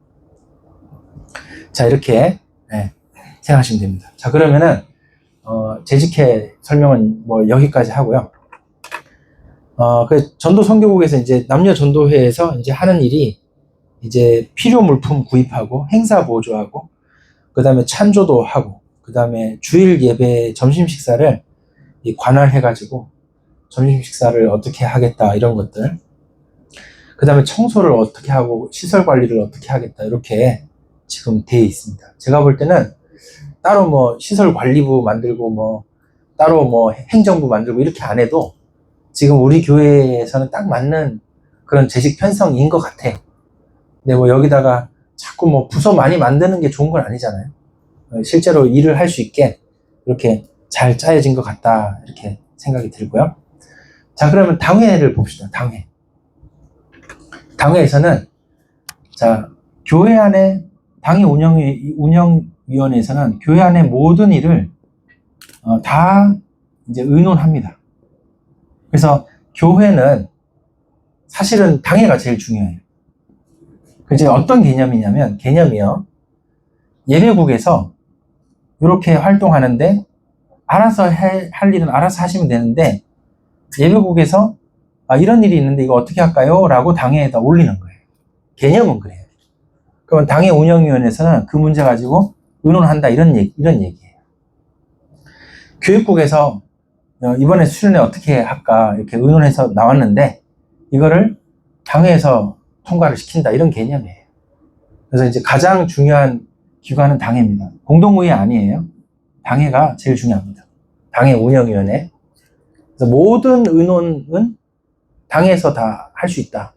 자, 이렇게 생각하시면 됩니다. 자, 그러면은 재직회 설명은 뭐 여기까지 하고요. 전도 선교국에서 이제 남녀 전도회에서 이제 하는 일이, 이제 필요 물품 구입하고 행사 보조하고, 그 다음에 찬조도 하고, 그 다음에 주일 예배 점심 식사를 관할해가지고 점심 식사를 어떻게 하겠다, 이런 것들. 그 다음에 청소를 어떻게 하고 시설 관리를 어떻게 하겠다, 이렇게 지금 되어 있습니다. 제가 볼 때는 따로 뭐 시설 관리부 만들고 뭐 따로 뭐 행정부 만들고 이렇게 안 해도 지금 우리 교회에서는 딱 맞는 그런 재직 편성인 것 같아요. 근데 뭐 여기다가 자꾸 뭐 부서 많이 만드는 게 좋은 건 아니잖아요. 실제로 일을 할 수 있게 이렇게 잘 짜여진 것 같다, 이렇게 생각이 들고요. 자, 그러면 당회를 봅시다. 당회. 당회에서는, 자, 교회 안에, 당회 운영위원회에서는 교회 안에 모든 일을 다 이제 의논합니다. 그래서 교회는 사실은 당회가 제일 중요해요. 이제 어떤 개념이냐면, 개념이요. 예배국에서 이렇게 활동하는데, 알아서 할 일은 알아서 하시면 되는데, 예배국에서 이런 일이 있는데 이거 어떻게 할까요? 라고 당회에다 올리는 거예요. 개념은 그래요. 그러면 당회 운영위원회에서는 그 문제 가지고 의논한다, 이런 얘기예요. 교육국에서 이번에 수련회 어떻게 할까 이렇게 의논해서 나왔는데 이거를 당회에서 통과를 시킨다, 이런 개념이에요. 그래서 이제 가장 중요한 기관은 당회입니다. 공동의회 아니에요. 당회가 제일 중요합니다. 당회 운영위원회. 그래서 모든 의논은 당에서 다 할 수 있다.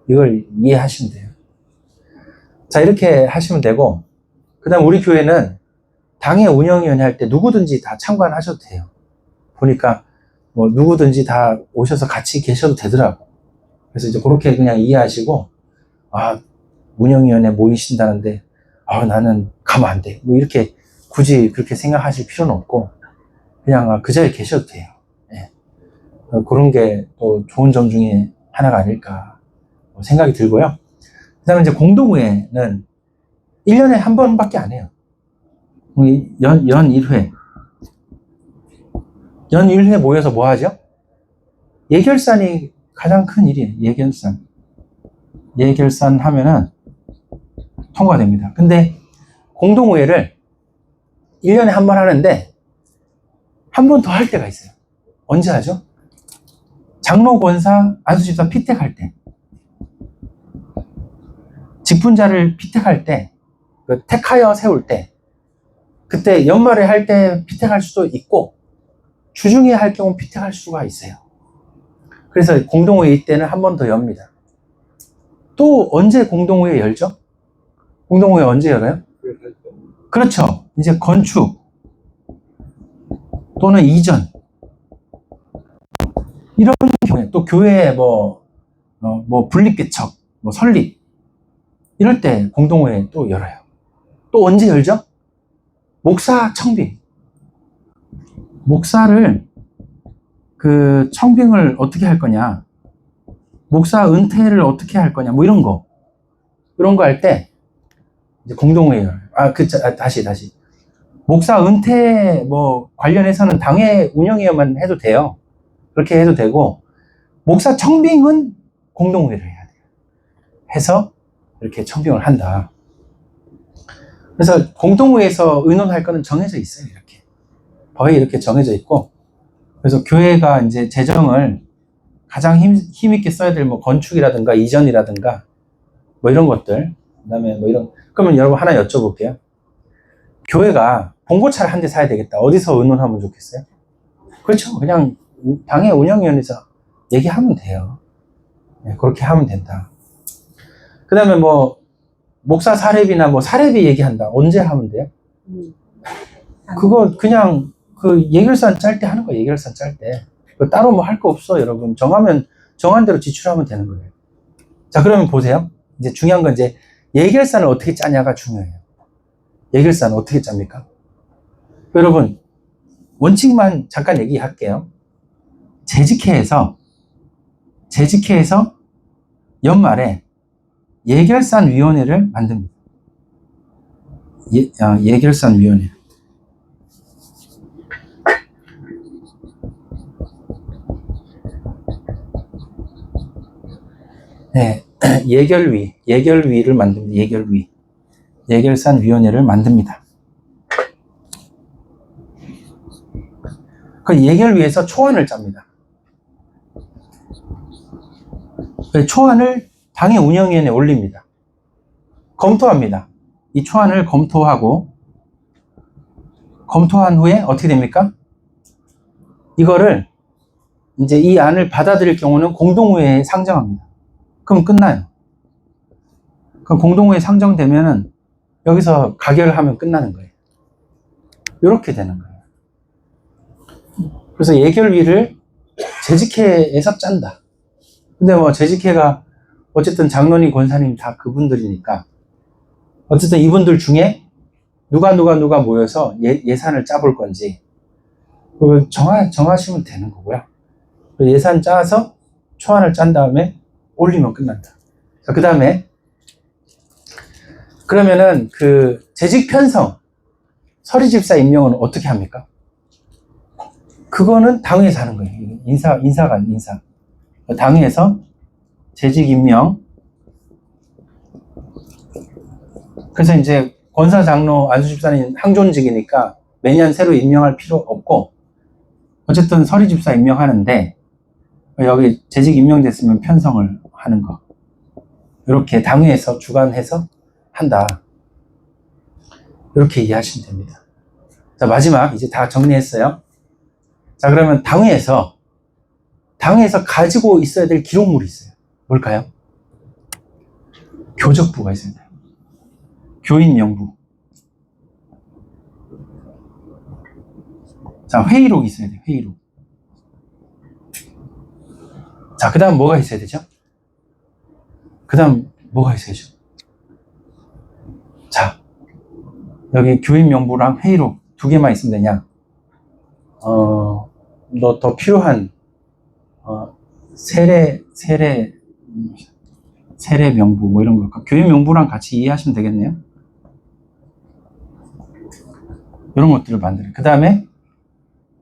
이걸 이해하시면 돼요. 자, 이렇게 하시면 되고, 그 다음 우리 교회는 당회 운영위원회 할 때 누구든지 다 참관하셔도 돼요. 보니까 뭐 누구든지 다 오셔서 같이 계셔도 되더라고. 그래서 이제 그렇게 그냥 이해하시고, 운영위원회 모이신다는데, 나는 가면 안 돼. 뭐 이렇게 굳이 그렇게 생각하실 필요는 없고, 그냥 그 자리에 계셔도 돼요. 그런 게 또 좋은 점 중에 하나가 아닐까 생각이 들고요. 그 다음에 이제 공동회는 1년에 한 번밖에 안 해요. 연 1회. 연 1회 모여서 뭐 하죠? 예결산이 가장 큰 일이에요. 예결산. 예결산 하면은 통과됩니다. 근데 공동회를 1년에 한 번 하는데 한 번 더 할 때가 있어요. 언제 하죠? 장로, 권사, 안수집사 피택할 때, 직분자를 피택할 때, 택하여 세울 때, 그때 연말에 할 때 피택할 수도 있고 주중에 할 경우 피택할 수가 있어요. 그래서 공동회의 때는 한 번 더 엽니다. 또 언제 공동회의 열죠? 공동회의 언제 열어요? 그렇죠. 이제 건축 또는 이전, 이런 경우에 또 교회 뭐 분립개척, 설립, 이럴 때 공동회의 또 열어요. 또 언제 열죠? 목사 청빙. 목사를 청빙을 어떻게 할 거냐, 목사 은퇴를 어떻게 할 거냐, 뭐 이런 거 할 때 이제 공동회의 열어요. 다시 목사 은퇴 관련해서는 당회 운영위원만 해도 돼요. 그렇게 해도 되고, 목사 청빙은 공동회의를 해야 돼요. 해서 이렇게 청빙을 한다. 그래서 공동회에서 의논할 거는 정해져 있어요. 이렇게 거의 이렇게 정해져 있고, 그래서 교회가 이제 재정을 가장 힘있게 써야 될 건축이라든가 이전이라든가 이런 것들, 그다음에 그러면 여러분 하나 여쭤볼게요. 교회가 봉고차를 한 대 사야 되겠다. 어디서 의논하면 좋겠어요? 그렇죠. 그냥 당회 운영위원회에서 얘기하면 돼요. 그렇게 하면 된다. 그 다음에 목사 사례비나 사례비 얘기한다. 언제 하면 돼요? 그거 그냥 예결산 짤 때 하는 거예요. 예결산 짤 때. 따로 할 거 없어, 여러분. 정한 대로 지출하면 되는 거예요. 자, 그러면 보세요. 이제 중요한 건 이제 예결산을 어떻게 짜냐가 중요해요. 예결산을 어떻게 짭니까? 여러분, 원칙만 잠깐 얘기할게요. 재직회에서 연말에 예결산위원회를 만듭니다. 예결산위원회. 네, 예결위를 만듭니다. 예결산위원회를 만듭니다. 그 예결위에서 초안을 짭니다. 초안을 당의 운영위원회에 올립니다. 검토합니다. 이 초안을 검토한 후에 어떻게 됩니까? 이거를 이제 이 안을 받아들일 경우는 공동회의에 상정합니다. 그럼 끝나요. 그럼 공동회의에 상정되면은 여기서 가결하면 끝나는 거예요. 이렇게 되는 거예요. 그래서 예결위를 재직회에서 짠다. 근데 뭐 재직회가 어쨌든 장로님, 권사님 다 그분들이니까 어쨌든 이분들 중에 누가 모여서 예산을 짜볼 건지 그걸 정하시면 되는 거고요. 예산 짜서 초안을 짠 다음에 올리면 끝난다. 그 다음에 그러면은 그 재직 편성 서리집사 임명은 어떻게 합니까? 그거는 당회에서 하는 거예요. 인사. 당회에서 재직 임명. 그래서 이제 권사 장로 안수집사는 항존직이니까 매년 새로 임명할 필요 없고 어쨌든 서리집사 임명하는데 여기 재직 임명됐으면 편성을 하는 거. 이렇게 당회에서 주관해서 한다. 이렇게 이해하시면 됩니다. 자, 마지막 이제 다 정리했어요. 자, 그러면 당회에서 가지고 있어야 될 기록물이 있어요. 뭘까요? 교적부가 있어야 돼요. 교인 명부. 자, 회의록이 있어야 돼요. 회의록. 자, 그 다음 뭐가 있어야 되죠? 그 다음 뭐가 있어야죠? 자, 여기 교인 명부랑 회의록 두 개만 있으면 되냐? 너 더 필요한 세례 명부 뭐 이런 거 교인 명부랑 같이 이해하시면 되겠네요. 이런 것들을 만들어요. 그 다음에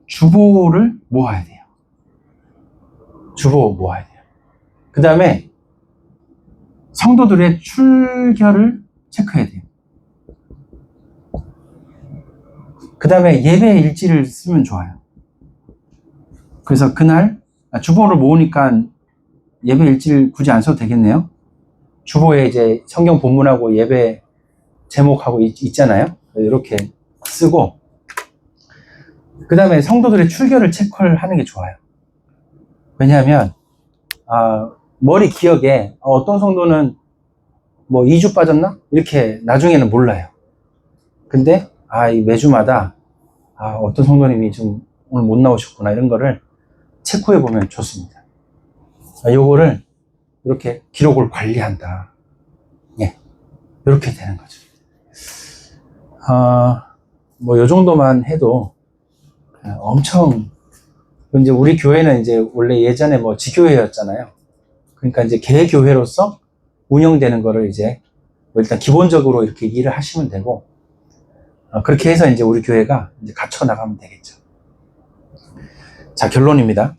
주보를 모아야 돼요. 주보 모아야 돼요. 그 다음에 성도들의 출결을 체크해야 돼요. 그 다음에 예배 일지를 쓰면 좋아요. 그래서 그날 주보를 모으니까 예배 일지를 굳이 안 써도 되겠네요. 주보에 이제 성경 본문하고 예배 제목하고 있잖아요. 이렇게 쓰고 그 다음에 성도들의 출결을 체크를 하는 게 좋아요. 왜냐하면 머리 기억에 어떤 성도는 뭐 2주 빠졌나? 이렇게 나중에는 몰라요. 근데 이 매주마다 어떤 성도님이 좀 오늘 못 나오셨구나 이런 거를 체크해 보면 좋습니다. 요거를 이렇게 기록을 관리한다. 예, 이렇게 되는 거죠. 뭐 요 정도만 해도 엄청 이제 우리 교회는 이제 원래 예전에 뭐 지교회였잖아요. 그러니까 이제 개교회로서 운영되는 거를 이제 뭐 일단 기본적으로 이렇게 일을 하시면 되고 그렇게 해서 이제 우리 교회가 이제 갖춰 나가면 되겠죠. 자, 결론입니다.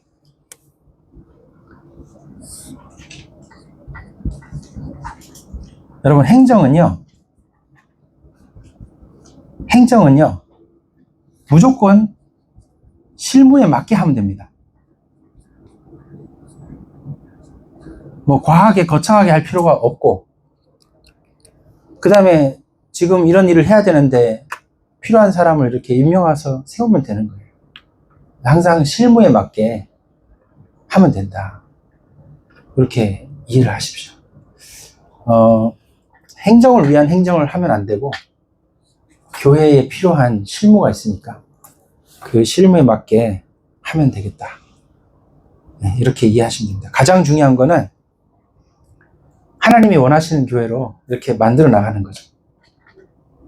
여러분, 행정은요 무조건 실무에 맞게 하면 됩니다. 뭐 과하게 거창하게 할 필요가 없고 그 다음에 지금 이런 일을 해야 되는데 필요한 사람을 이렇게 임명해서 세우면 되는 거예요. 항상 실무에 맞게 하면 된다. 그렇게 이해를 하십시오. 행정을 위한 행정을 하면 안 되고 교회에 필요한 실무가 있으니까 그 실무에 맞게 하면 되겠다. 네, 이렇게 이해하시면 됩니다. 가장 중요한 거는 하나님이 원하시는 교회로 이렇게 만들어 나가는 거죠.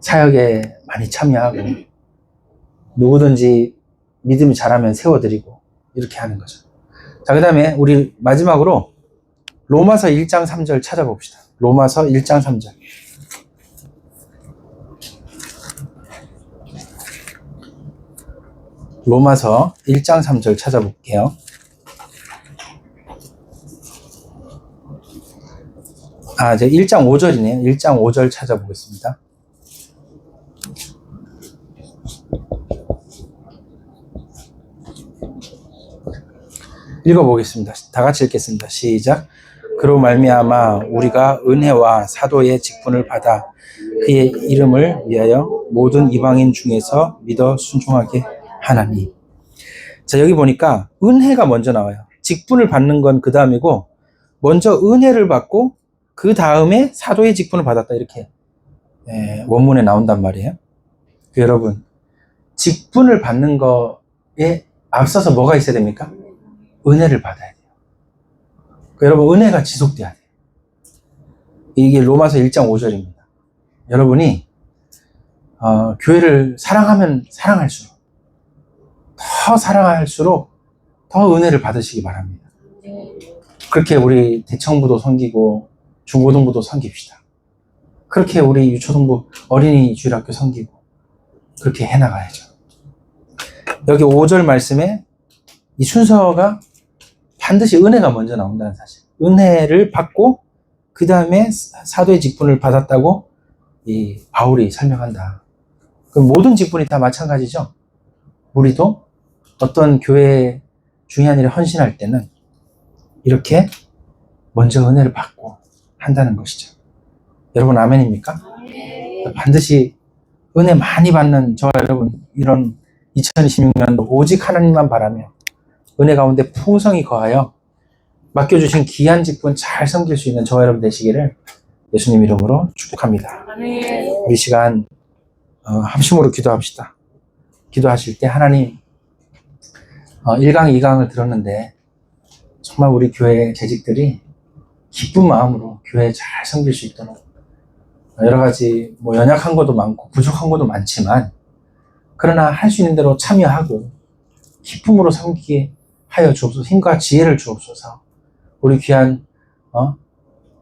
사역에 많이 참여하고 누구든지 믿음이 잘하면 세워드리고 이렇게 하는 거죠. 자, 그 다음에 우리 마지막으로 로마서 1장 3절 찾아봅시다. 로마서 1장 3절. 로마서 1장 3절 찾아볼게요. 이제 1장 5절이네요. 1장 5절 찾아보겠습니다. 읽어보겠습니다. 다 같이 읽겠습니다. 시작. 그로 말미암아 우리가 은혜와 사도의 직분을 받아 그의 이름을 위하여 모든 이방인 중에서 믿어 순종하게 하나니. 자, 여기 보니까 은혜가 먼저 나와요. 직분을 받는 건 그 다음이고, 먼저 은혜를 받고 그 다음에 사도의 직분을 받았다, 이렇게 원문에 나온단 말이에요. 여러분, 직분을 받는 거에 앞서서 뭐가 있어야 됩니까? 은혜를 받아야 돼요. 여러분, 은혜가 지속돼야 돼요. 이게 로마서 1장 5절입니다. 여러분이 교회를 사랑하면 사랑할수록, 더 사랑할수록 더 은혜를 받으시기 바랍니다. 그렇게 우리 대청부도 섬기고 중고등부도 섬깁시다. 그렇게 우리 유초등부 어린이 주일학교 섬기고 그렇게 해나가야죠. 여기 5절 말씀에 이 순서가 반드시 은혜가 먼저 나온다는 사실. 은혜를 받고 그 다음에 사도의 직분을 받았다고 이 바울이 설명한다. 그럼 모든 직분이 다 마찬가지죠. 우리도 어떤 교회에 중요한 일에 헌신할 때는 이렇게 먼저 은혜를 받고 한다는 것이죠. 여러분 아멘입니까? 반드시 은혜 많이 받는 저와 여러분, 이런 2026년도 오직 하나님만 바라며 은혜 가운데 풍성히 거하여 맡겨주신 귀한 직분 잘 섬길 수 있는 저와 여러분 되시기를 예수님 이름으로 축복합니다. 우리 시간 합심으로 기도합시다. 기도하실 때 하나님, 1강, 2강을 들었는데 정말 우리 교회 재직들이 기쁜 마음으로 교회 잘 섬길 수 있도록, 여러 가지 연약한 것도 많고 부족한 것도 많지만 그러나 할 수 있는 대로 참여하고 기쁨으로 섬기게 하여 주옵소서. 힘과 지혜를 주옵소서. 우리 귀한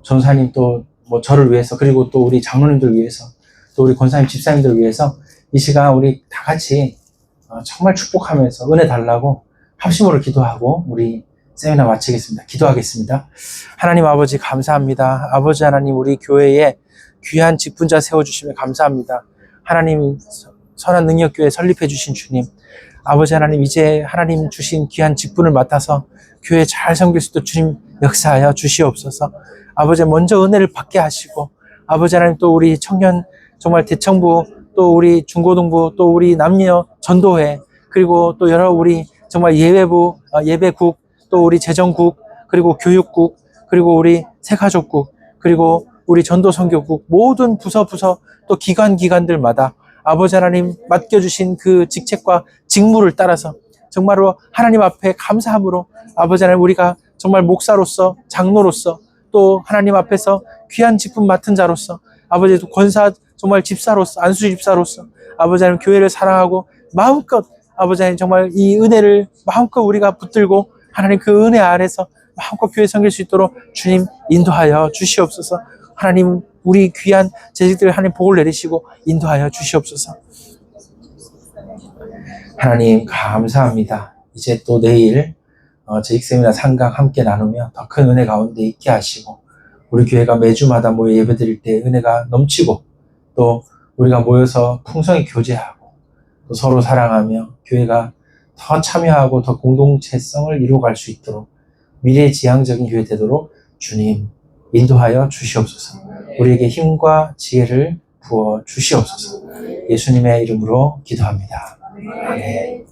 전사님, 또 저를 위해서, 그리고 또 우리 장로님들 위해서, 또 우리 권사님 집사님들 위해서 이 시간 우리 다 같이 정말 축복하면서 은혜 달라고 합심으로 기도하고 우리 세미나 마치겠습니다. 기도하겠습니다. 하나님 아버지 감사합니다. 아버지 하나님, 우리 교회에 귀한 직분자 세워주시면 감사합니다. 하나님, 선한 능력교회 설립해 주신 주님, 아버지 하나님, 이제 하나님 주신 귀한 직분을 맡아서 교회 잘 섬길 수 있도록 주님 역사하여 주시옵소서. 아버지, 먼저 은혜를 받게 하시고, 아버지 하나님, 또 우리 청년 정말 대청부, 또 우리 중고등부, 또 우리 남녀 전도회, 그리고 또 여러 우리 정말 예배부, 예배국, 또 우리 재정국, 그리고 교육국, 그리고 우리 새가족국, 그리고 우리 전도선교국, 모든 부서 또 기관들마다 아버지 하나님 맡겨주신 그 직책과 직무를 따라서 정말로 하나님 앞에 감사함으로 아버지 하나님, 우리가 정말 목사로서, 장로로서, 또 하나님 앞에서 귀한 직분 맡은 자로서, 아버지 권사 정말 집사로서, 안수 집사로서 아버지 하나님 교회를 사랑하고 마음껏 아버지 하나님 정말 이 은혜를 마음껏 우리가 붙들고 하나님 그 은혜 아래서 마음껏 교회 섬길 수 있도록 주님 인도하여 주시옵소서. 하나님, 우리 귀한 재직들 하나님 복을 내리시고 인도하여 주시옵소서. 하나님 감사합니다. 이제 또 내일 재직 세미나 상강 함께 나누며 더 큰 은혜 가운데 있게 하시고, 우리 교회가 매주마다 모여 예배드릴 때 은혜가 넘치고, 또 우리가 모여서 풍성히 교제하고 또 서로 사랑하며 교회가 더 참여하고 더 공동체성을 이루어갈 수 있도록 미래지향적인 교회 되도록 주님 인도하여 주시옵소서. 우리에게 힘과 지혜를 부어 주시옵소서. 예수님의 이름으로 기도합니다. 아멘.